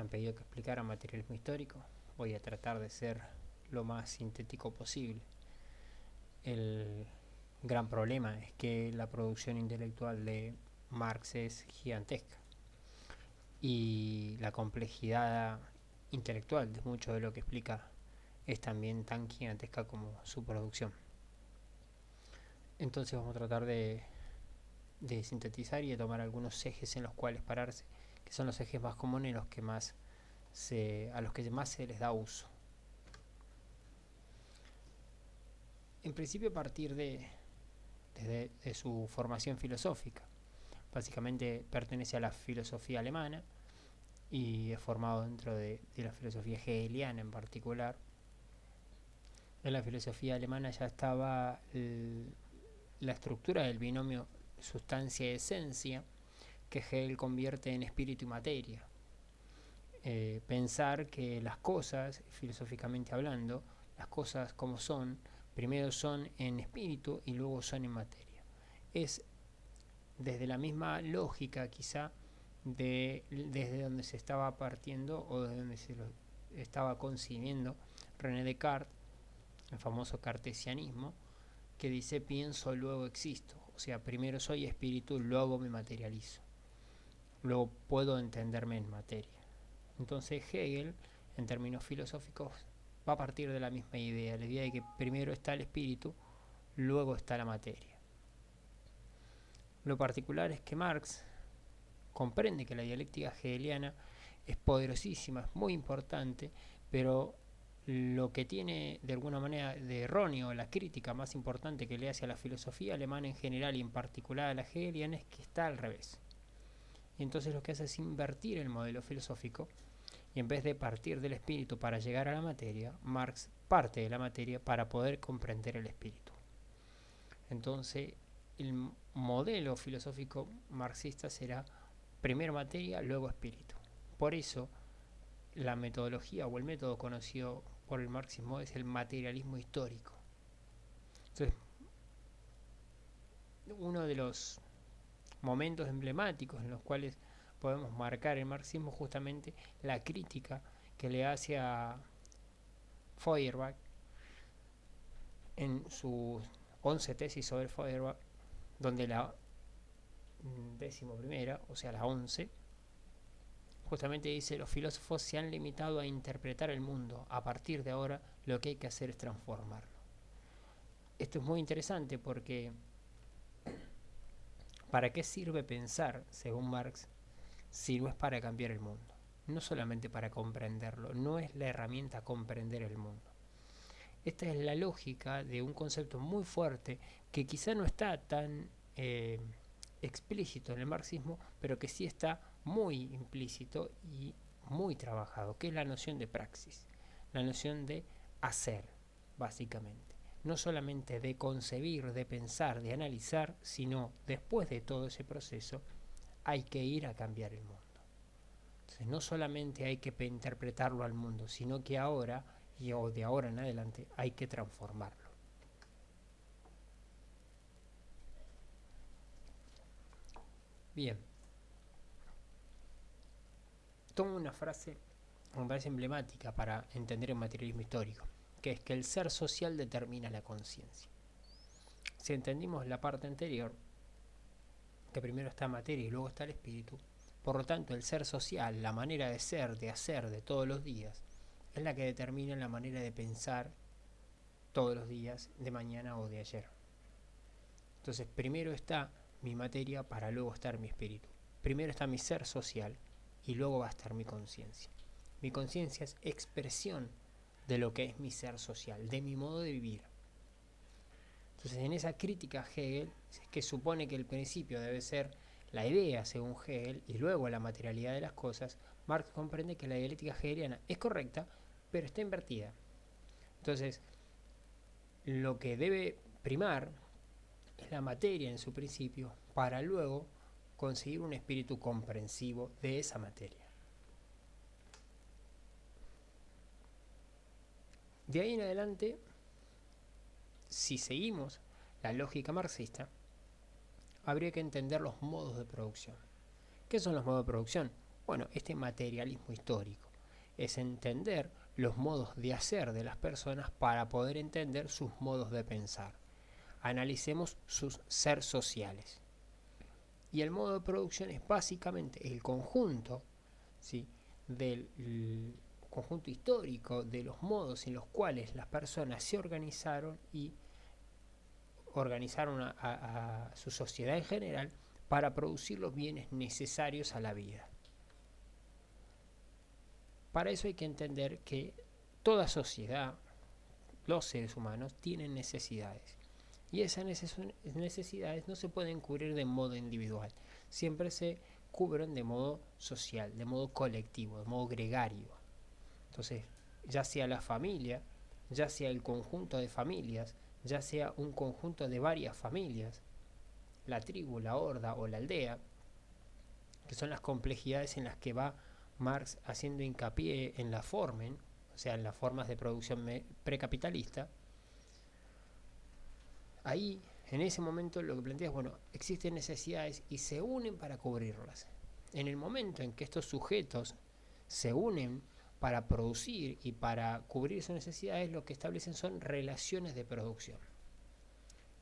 han pedido que explicara materialismo histórico, voy a tratar de ser lo más sintético posible. El gran problema es que la producción intelectual de Marx es gigantesca y la complejidad intelectual de mucho de lo que explica es también tan gigantesca como su producción. Entonces vamos a tratar de sintetizar y de tomar algunos ejes en los cuales pararse, que son los ejes más comunes y los que a los que más se les da uso. En principio, a partir de su formación filosófica. Básicamente pertenece a la filosofía alemana y es formado dentro de la filosofía hegeliana en particular. En la filosofía alemana ya estaba la estructura del binomio sustancia-esencia, que Hegel convierte en espíritu y materia. Pensar que las cosas, filosóficamente hablando, las cosas como son, primero son en espíritu y luego son en materia. Es desde la misma lógica quizá desde donde se estaba partiendo o desde donde se lo estaba concibiendo René Descartes, el famoso cartesianismo, que dice pienso, luego existo. O sea, primero soy espíritu, luego me materializo. Luego puedo entenderme en materia. Entonces Hegel, en términos filosóficos, va a partir de la misma idea, la idea de que primero está el espíritu, luego está la materia. Lo particular es que Marx comprende que la dialéctica hegeliana es poderosísima, es muy importante, pero lo que tiene de alguna manera de erróneo, la crítica más importante que le hace a la filosofía alemana en general y en particular a la hegeliana, es que está al revés. Y entonces lo que hace es invertir el modelo filosófico y en vez de partir del espíritu para llegar a la materia, Marx parte de la materia para poder comprender el espíritu. Entonces el modelo filosófico marxista será primero materia, luego espíritu. Por eso la metodología o el método conocido por el marxismo es el materialismo histórico. Entonces, uno de los momentos emblemáticos en los cuales podemos marcar el marxismo justamente la crítica que le hace a Feuerbach en sus 11 tesis sobre Feuerbach, donde la 11ª, o sea la 11, justamente dice: los filósofos se han limitado a interpretar el mundo, a partir de ahora lo que hay que hacer es transformarlo. Esto es muy interesante porque ¿para qué sirve pensar, según Marx, si no es para cambiar el mundo? No solamente para comprenderlo, no es la herramienta comprender el mundo. Esta es la lógica de un concepto muy fuerte que quizá no está tan explícito en el marxismo, pero que sí está muy implícito y muy trabajado, que es la noción de praxis, la noción de hacer, básicamente. No solamente de concebir, de pensar, de analizar, sino después de todo ese proceso hay que ir a cambiar el mundo. Entonces no solamente hay que interpretarlo al mundo, sino que ahora o de ahora en adelante hay que transformarlo. Bien, tomo una frase que me parece emblemática para entender el materialismo histórico, que es que el ser social determina la conciencia. Si entendimos la parte anterior, que primero está materia y luego está el espíritu, por lo tanto el ser social, la manera de ser, de hacer de todos los días, es la que determina la manera de pensar todos los días, de mañana o de ayer. Entonces primero está mi materia para luego estar mi espíritu. Primero está mi ser social y luego va a estar mi conciencia. Mi conciencia es expresión de lo que es mi ser social, de mi modo de vivir. Entonces en esa crítica a Hegel, que supone que el principio debe ser la idea según Hegel y luego la materialidad de las cosas, Marx comprende que la dialéctica hegeliana es correcta, pero está invertida. Entonces, lo que debe primar es la materia en su principio para luego conseguir un espíritu comprensivo de esa materia. De ahí en adelante, si seguimos la lógica marxista, habría que entender los modos de producción. ¿Qué son los modos de producción? Bueno, este materialismo histórico es entender los modos de hacer de las personas para poder entender sus modos de pensar. Analicemos sus ser sociales. Y el modo de producción es básicamente el conjunto, ¿sí?, del conjunto histórico de los modos en los cuales las personas se organizaron y organizaron a su sociedad en general para producir los bienes necesarios a la vida. Para eso hay que entender que toda sociedad, los seres humanos, tienen necesidades. Y esas necesidades no se pueden cubrir de modo individual. Siempre se cubren de modo social, de modo colectivo, de modo gregario. Entonces, ya sea la familia, ya sea el conjunto de familias, ya sea un conjunto de varias familias, la tribu, la horda o la aldea, que son las complejidades en las que va Marx haciendo hincapié en la formen, o sea, en las formas de producción precapitalista. Ahí, en ese momento, lo que plantea es, bueno, existen necesidades y se unen para cubrirlas. En el momento en que estos sujetos se unen para producir y para cubrir sus necesidades, lo que establecen son relaciones de producción.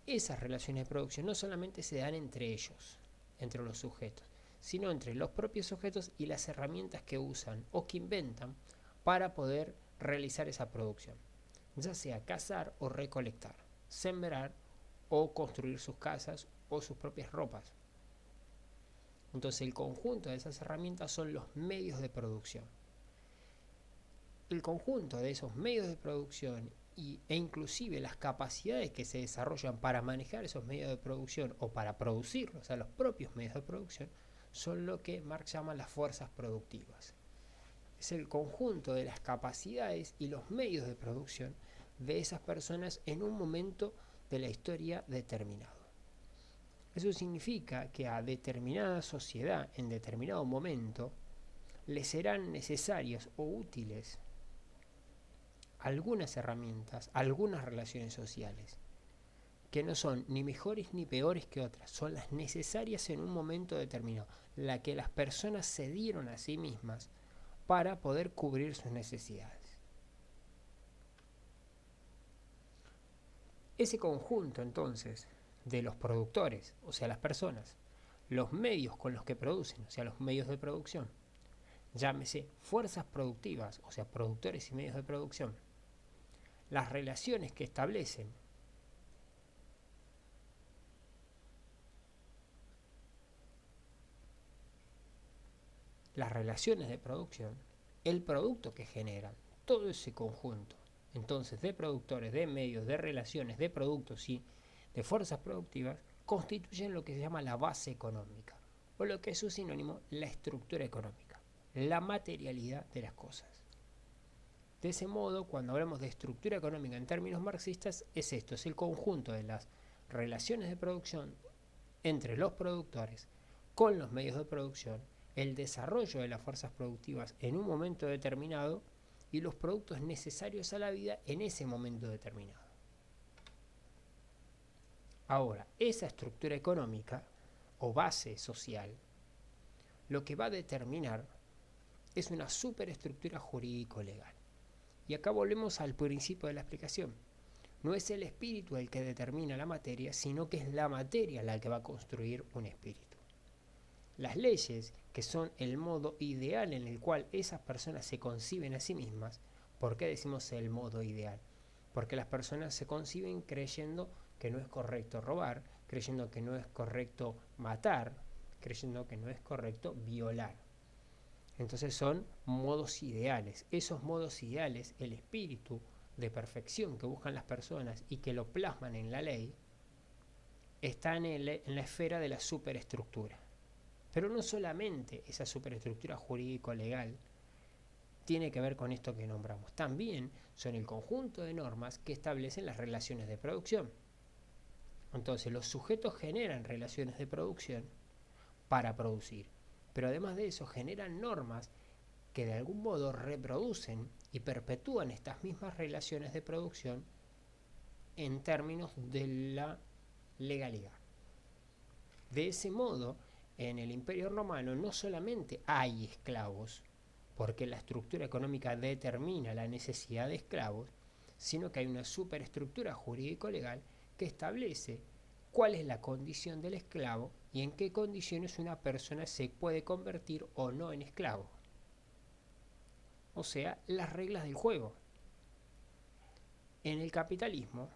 Esas relaciones de producción no solamente se dan entre ellos, entre los sujetos, sino entre los propios sujetos y las herramientas que usan o que inventan para poder realizar esa producción, ya sea cazar o recolectar, sembrar o construir sus casas o sus propias ropas. Entonces el conjunto de esas herramientas son los medios de producción. El conjunto de esos medios de producción e inclusive las capacidades que se desarrollan para manejar esos medios de producción o para producirlos, o sea, los propios medios de producción, son lo que Marx llama las fuerzas productivas. Es el conjunto de las capacidades y los medios de producción de esas personas en un momento de la historia determinado. Eso significa que a determinada sociedad, en determinado momento, le serán necesarias o útiles algunas herramientas, algunas relaciones sociales, que no son ni mejores ni peores que otras, son las necesarias en un momento determinado, la que las personas se dieron a sí mismas para poder cubrir sus necesidades. Ese conjunto, entonces, de los productores, o sea, las personas, los medios con los que producen, o sea, los medios de producción, llámese fuerzas productivas, o sea, productores y medios de producción, las relaciones que establecen, las relaciones de producción, el producto que generan, todo ese conjunto, entonces, de productores, de medios, de relaciones, de productos y de fuerzas productivas, constituyen lo que se llama la base económica, o lo que es su sinónimo, la estructura económica, la materialidad de las cosas. De ese modo, cuando hablamos de estructura económica en términos marxistas, es esto, es el conjunto de las relaciones de producción entre los productores con los medios de producción, el desarrollo de las fuerzas productivas en un momento determinado y los productos necesarios a la vida en ese momento determinado. Ahora, esa estructura económica o base social, lo que va a determinar es una superestructura jurídico-legal. Y acá volvemos al principio de la explicación. No es el espíritu el que determina la materia, sino que es la materia la que va a construir un espíritu. Las leyes, que son el modo ideal en el cual esas personas se conciben a sí mismas, ¿por qué decimos el modo ideal? Porque las personas se conciben creyendo que no es correcto robar, creyendo que no es correcto matar, creyendo que no es correcto violar. Entonces son modos ideales. Esos modos ideales, el espíritu de perfección que buscan las personas y que lo plasman en la ley, están en la esfera de la superestructura. Pero no solamente esa superestructura jurídico-legal tiene que ver con esto que nombramos. También son el conjunto de normas que establecen las relaciones de producción. Entonces los sujetos generan relaciones de producción para producir. Pero además de eso generan normas que de algún modo reproducen y perpetúan estas mismas relaciones de producción en términos de la legalidad. De ese modo, en el Imperio Romano no solamente hay esclavos, porque la estructura económica determina la necesidad de esclavos, sino que hay una superestructura jurídico-legal que establece cuál es la condición del esclavo y en qué condiciones una persona se puede convertir o no en esclavo. O sea, las reglas del juego. En el capitalismo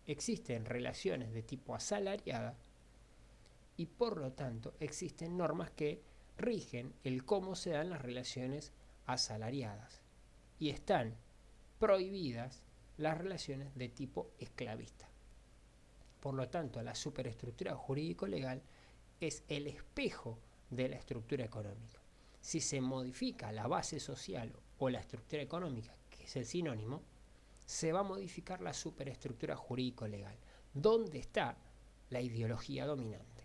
existen relaciones de tipo asalariada y por lo tanto existen normas que rigen el cómo se dan las relaciones asalariadas y están prohibidas las relaciones de tipo esclavista. Por lo tanto, la superestructura jurídico-legal es el espejo de la estructura económica. Si se modifica la base social o la estructura económica, que es el sinónimo, se va a modificar la superestructura jurídico-legal. ¿Dónde está la ideología dominante?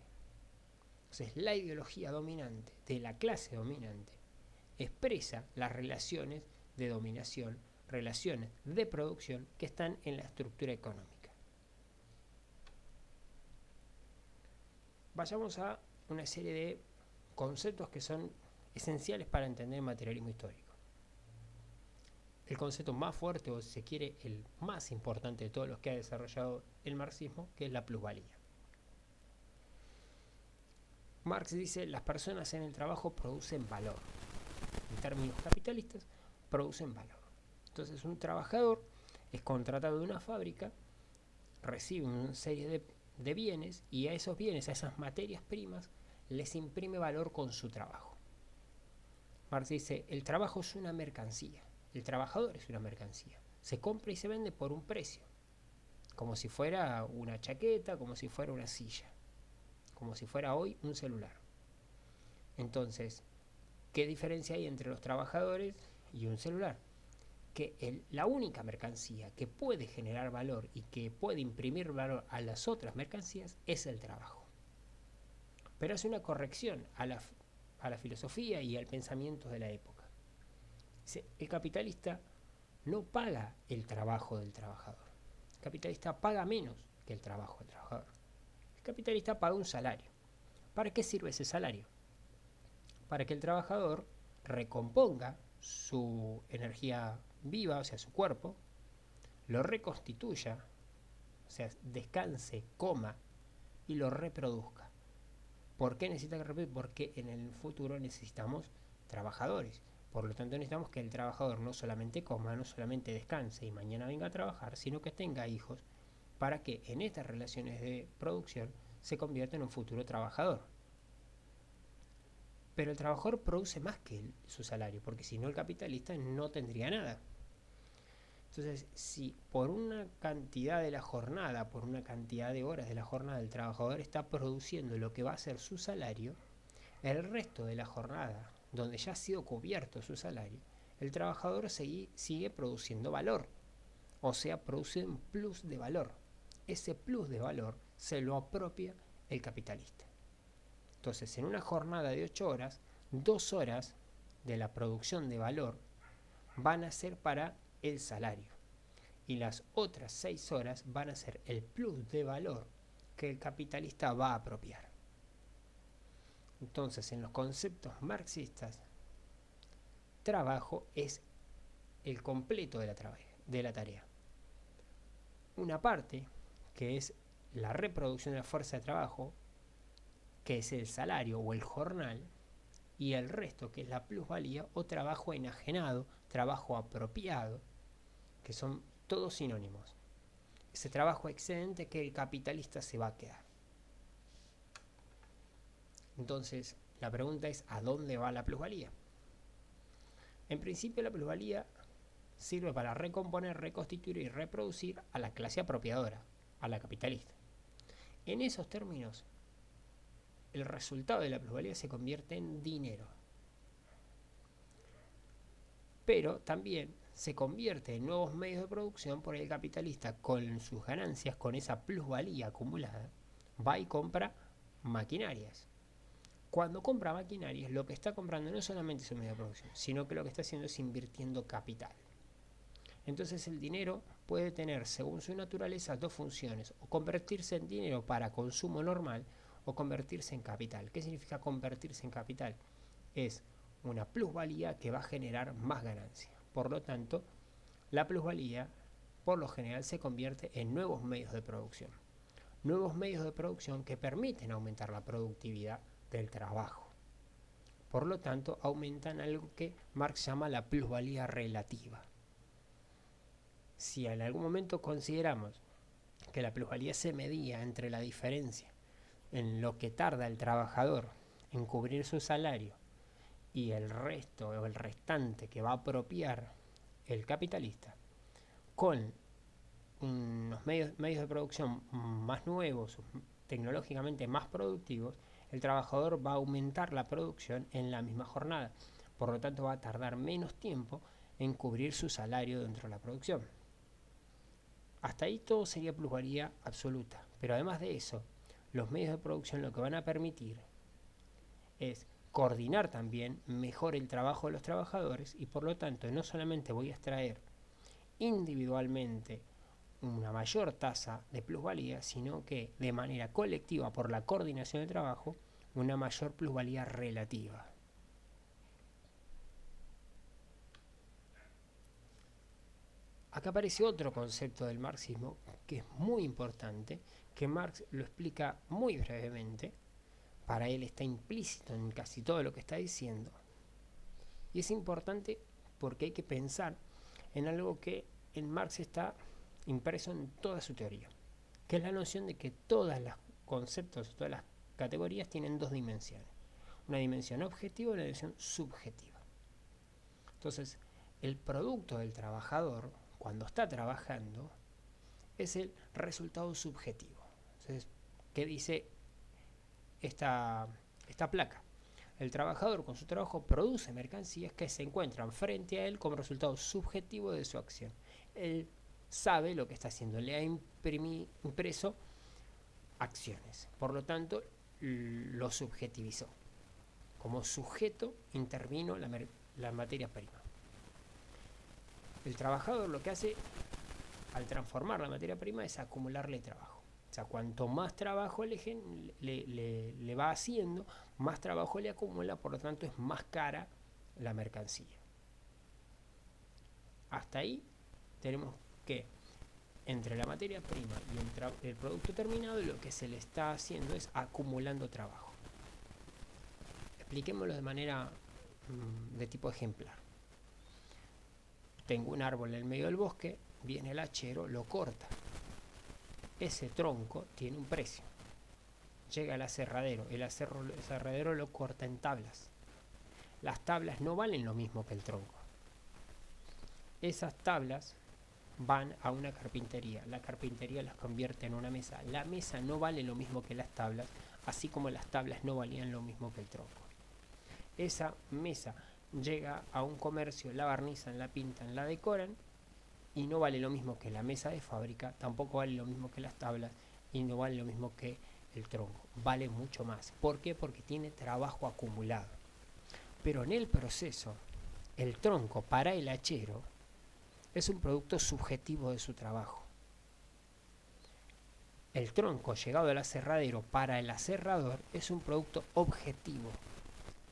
Entonces, la ideología dominante de la clase dominante expresa las relaciones de dominación, relaciones de producción que están en la estructura económica. Vayamos a una serie de conceptos que son esenciales para entender el materialismo histórico. El concepto más fuerte, o si se quiere, el más importante de todos los que ha desarrollado el marxismo, que es la plusvalía. Marx dice: las personas en el trabajo producen valor. En términos capitalistas, producen valor. Entonces, un trabajador es contratado de una fábrica, recibe una serie de bienes y a esos bienes, a esas materias primas, les imprime valor con su trabajo. Marx dice: el trabajo es una mercancía, el trabajador es una mercancía, se compra y se vende por un precio, como si fuera una chaqueta, como si fuera una silla, como si fuera hoy un celular. Entonces, ¿qué diferencia hay entre los trabajadores y un celular? Que la única mercancía que puede generar valor y que puede imprimir valor a las otras mercancías es el trabajo. Pero hace una corrección a la filosofía y al pensamiento de la época. Dice: el capitalista no paga el trabajo del trabajador. El capitalista paga menos que el trabajo del trabajador. El capitalista paga un salario. ¿Para qué sirve ese salario? Para que el trabajador recomponga su energía viva, o sea, su cuerpo, lo reconstituya, o sea, descanse, coma y lo reproduzca. ¿Por qué necesita que reproduzca? Porque en el futuro necesitamos trabajadores. Por lo tanto, necesitamos que el trabajador no solamente coma, no solamente descanse y mañana venga a trabajar, sino que tenga hijos para que en estas relaciones de producción se convierta en un futuro trabajador. Pero el trabajador produce más que su salario, porque si no el capitalista no tendría nada. Entonces, si por una cantidad de la jornada, por una cantidad de horas de la jornada, el trabajador está produciendo lo que va a ser su salario, el resto de la jornada, donde ya ha sido cubierto su salario, el trabajador sigue produciendo valor, o sea, produce un plus de valor. Ese plus de valor se lo apropia el capitalista. Entonces, en una jornada de 8 horas, 2 horas de la producción de valor van a ser para el salario y las otras 6 horas van a ser el plus de valor que el capitalista va a apropiar. Entonces, en los conceptos marxistas, trabajo es el completo de la tarea. Una parte, que es la reproducción de la fuerza de trabajo, que es el salario o el jornal, y el resto, que es la plusvalía o trabajo enajenado, trabajo apropiado, que son todos sinónimos. Ese trabajo excedente que el capitalista se va a quedar. Entonces, la pregunta es: ¿a dónde va la plusvalía? En principio, la plusvalía sirve para recomponer, reconstituir y reproducir a la clase apropiadora, a la capitalista. En esos términos, el resultado de la plusvalía se convierte en dinero. Pero también se convierte en nuevos medios de producción por el capitalista con sus ganancias, con esa plusvalía acumulada, va y compra maquinarias. Cuando compra maquinarias, lo que está comprando no solamente es un medio de producción, sino que lo que está haciendo es invirtiendo capital. Entonces el dinero puede tener, según su naturaleza, dos funciones: o convertirse en dinero para consumo normal, o convertirse en capital. ¿Qué significa convertirse en capital? Es una plusvalía que va a generar más ganancia. Por lo tanto, la plusvalía por lo general se convierte en nuevos medios de producción. Nuevos medios de producción que permiten aumentar la productividad del trabajo. Por lo tanto, aumentan algo que Marx llama la plusvalía relativa. Si en algún momento consideramos que la plusvalía se medía entre la diferencia en lo que tarda el trabajador en cubrir su salario y el resto o el restante que va a apropiar el capitalista, con unos medios de producción más nuevos, tecnológicamente más productivos, el trabajador va a aumentar la producción en la misma jornada. Por lo tanto, va a tardar menos tiempo en cubrir su salario dentro de la producción. Hasta ahí todo sería plusvalía absoluta. Pero además de eso, los medios de producción lo que van a permitir es coordinar también mejor el trabajo de los trabajadores y por lo tanto no solamente voy a extraer individualmente una mayor tasa de plusvalía, sino que de manera colectiva por la coordinación del trabajo, una mayor plusvalía relativa. Acá aparece otro concepto del marxismo que es muy importante, que Marx lo explica muy brevemente. Para él está implícito en casi todo lo que está diciendo. Y es importante porque hay que pensar en algo que en Marx está impreso en toda su teoría, que es la noción de que todos los conceptos, todas las categorías tienen dos dimensiones. Una dimensión objetiva y una dimensión subjetiva. Entonces, el producto del trabajador, cuando está trabajando, es el resultado subjetivo. Entonces, ¿qué dice esta placa? El trabajador con su trabajo produce mercancías que se encuentran frente a él como resultado subjetivo de su acción. Él sabe lo que está haciendo, le ha impreso acciones. Por lo tanto, lo subjetivizó. Como sujeto intervino la materia prima. El trabajador lo que hace al transformar la materia prima es acumularle trabajo. O sea, cuanto más trabajo le va haciendo, más trabajo le acumula, por lo tanto es más cara la mercancía. Hasta ahí tenemos que entre la materia prima y el producto terminado lo que se le está haciendo es acumulando trabajo. Expliquémoslo de manera de tipo ejemplar. Tengo un árbol en el medio del bosque, viene el hachero, lo corta. Ese tronco tiene un precio. Llega el aserradero, el aserradero lo corta en tablas. Las tablas no valen lo mismo que el tronco. Esas tablas van a una carpintería. La carpintería las convierte en una mesa. La mesa no vale lo mismo que las tablas, así como las tablas no valían lo mismo que el tronco. Esa mesa llega a un comercio, la barnizan, la pintan, la decoran y no vale lo mismo que la mesa de fábrica, tampoco vale lo mismo que las tablas y no vale lo mismo que el tronco. Vale mucho más. ¿Por qué? Porque tiene trabajo acumulado. Pero en el proceso, el tronco para el hachero es un producto subjetivo de su trabajo. El tronco llegado al aserradero para el aserrador es un producto objetivo.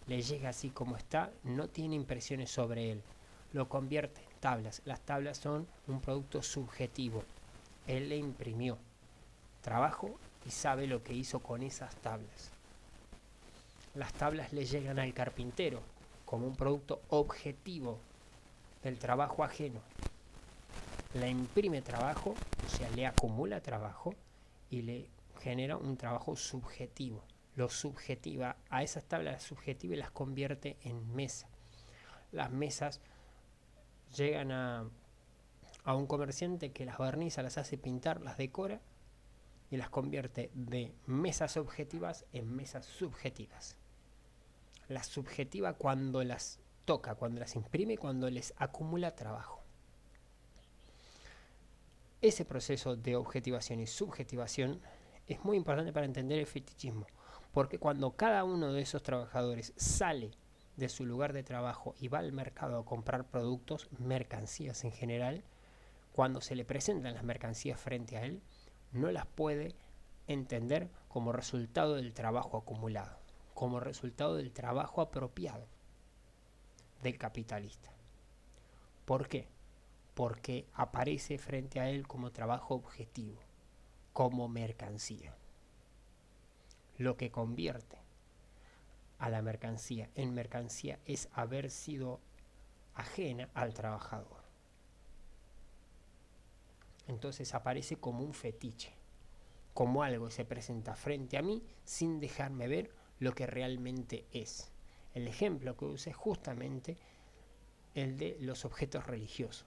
Le llega así como está, no tiene impresiones sobre él. Lo convierte en tablas. Las tablas son un producto subjetivo. Él le imprimió trabajo y sabe lo que hizo con esas tablas. Las tablas le llegan al carpintero como un producto objetivo del trabajo ajeno. Le imprime trabajo, o sea, le acumula trabajo y le genera un trabajo subjetivo. Lo subjetiva, a esas tablas las subjetiva y las convierte en mesa. Las mesas llegan a un comerciante que las barniza, las hace pintar, las decora y las convierte de mesas objetivas en mesas subjetivas. Las subjetiva cuando las toca, cuando las imprime, cuando les acumula trabajo. Ese proceso de objetivación y subjetivación es muy importante para entender el fetichismo, porque cuando cada uno de esos trabajadores sale de su lugar de trabajo y va al mercado a comprar productos, mercancías en general, cuando se le presentan las mercancías frente a él, no las puede entender como resultado del trabajo acumulado, como resultado del trabajo apropiado del capitalista. ¿Por qué? Porque aparece frente a él como trabajo objetivo, como mercancía. Lo que convierte a la mercancía en mercancía es haber sido ajena al trabajador. Entonces aparece como un fetiche, como algo que se presenta frente a mí sin dejarme ver lo que realmente es. El ejemplo que usé es justamente el de los objetos religiosos.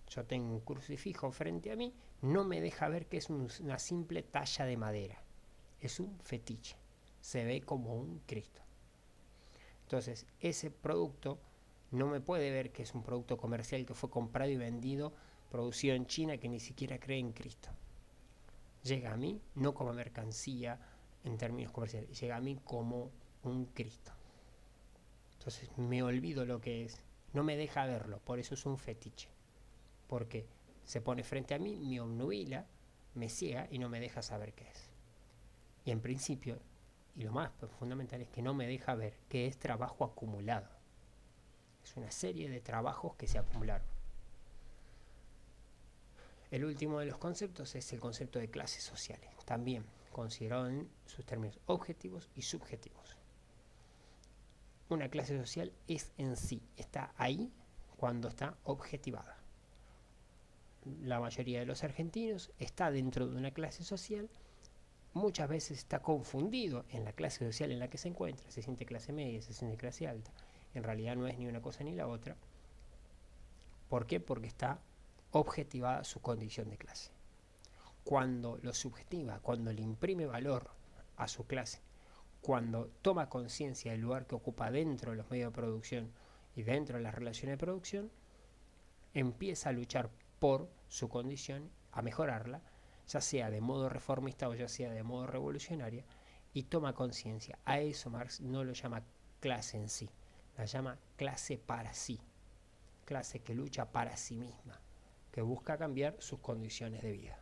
Yo tengo un crucifijo frente a mí, no me deja ver que es una simple talla de madera, es un fetiche, se ve como un Cristo. Entonces ese producto no me puede ver que es un producto comercial que fue comprado y vendido, producido en China, que ni siquiera cree en Cristo. Llega a mí no como mercancía en términos comerciales, llega a mí como un Cristo. Entonces me olvido lo que es, no me deja verlo, por eso es un fetiche. Porque se pone frente a mí, me obnubila, me ciega y no me deja saber qué es. Y en principio, y lo más fundamental es que no me deja ver que es trabajo acumulado. Es una serie de trabajos que se acumularon. El último de los conceptos es el concepto de clases sociales, también considerado en sus términos objetivos y subjetivos. Una clase social es en sí, está ahí cuando está objetivada. La mayoría de los argentinos está dentro de una clase social, muchas veces está confundido en la clase social en la que se encuentra, se siente clase media, se siente clase alta, en realidad no es ni una cosa ni la otra. ¿Por qué? Porque está objetivada su condición de clase. Cuando lo subjetiva, cuando le imprime valor a su clase, cuando toma conciencia del lugar que ocupa dentro de los medios de producción y dentro de las relaciones de producción, empieza a luchar por su condición, a mejorarla, ya sea de modo reformista o ya sea de modo revolucionario, y toma conciencia. A eso Marx no lo llama clase en sí, la llama clase para sí, clase que lucha para sí misma, que busca cambiar sus condiciones de vida.